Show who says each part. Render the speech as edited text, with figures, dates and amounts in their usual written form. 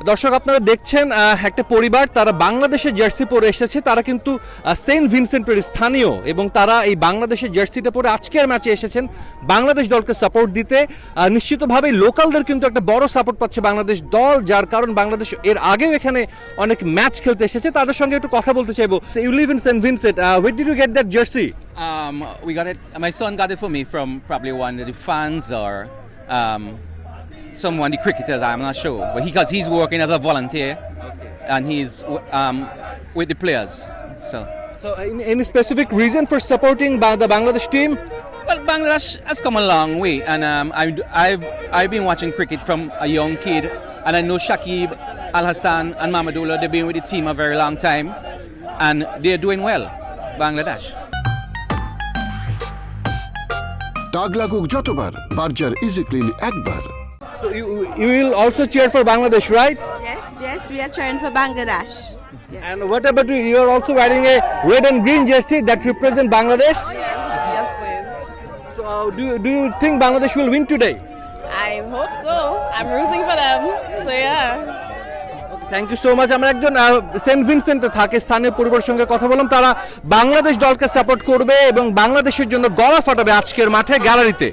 Speaker 1: দর্শক আপনারা দেখছেন একটা পরিবার তারা বাংলাদেশের জার্সি পরে এসেছে, তারা কিন্তু সেন্ট ভিনসেন্টের স্থানীয় এবং তারা এই বাংলাদেশের জার্সিটা পরে আজকের ম্যাচে এসেছেন বাংলাদেশ দলকে সাপোর্ট দিতে। নিশ্চিতভাবেই লোকালদের কিন্তু একটা বড় সাপোর্ট পাচ্ছে বাংলাদেশ দল, যার কারণ বাংলাদেশ এর আগেও এখানে অনেক ম্যাচ খেলতে এসেছে। তাদের সঙ্গে একটু কথা বলতে চাইবো। You live in Saint Vincent, where did you get that jersey?
Speaker 2: We got it. My son got it for me from probably one of the fans or someone, the cricketers. I'm not sure, but because he's working as a volunteer, and he's with the players. So
Speaker 1: Any specific reason for supporting the Bangladesh team?
Speaker 2: well, Bangladesh has come a long way, and I've been watching cricket from a young kid, and I know Shakib, Al Hassan, and Mamadullah. They've been with the team a very long time, and they're doing well. Bangladesh.
Speaker 3: দাগ লাগুক যতবার, Berger easy clean একবার।
Speaker 1: So you will also cheer for Bangladesh, right?
Speaker 4: Yes, we are cheering for Bangladesh.
Speaker 1: And what about you? You are also wearing a red and green jersey that represent Bangladesh.
Speaker 5: Yes, please.
Speaker 1: So do you think Bangladesh will win today?
Speaker 5: I hope so. I'm rooting for them. So yeah.
Speaker 1: Thank you so much. আমরা একজন Saint ভিনসেন্টে থাকে স্থানীয় পরিবারের সঙ্গে কথা বললাম। তারা বাংলাদেশ দলকে সাপোর্ট করবে এবং বাংলাদেশের জন্য গলা ফাটাবে আজকের মাঠে গ্যালারিতে।